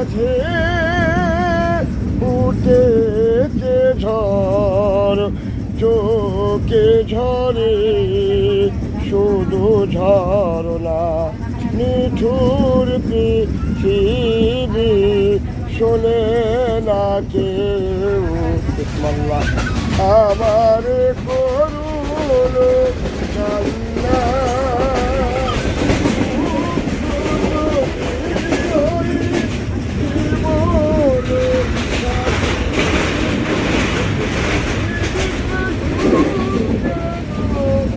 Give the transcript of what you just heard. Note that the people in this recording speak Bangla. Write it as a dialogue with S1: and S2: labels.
S1: মাঝে উঠেছে ঝড়, চোখে ঝরে শুধু ঝরনা, নিঠুর পৃথিবী শোনে না কেউ। আমার করুণ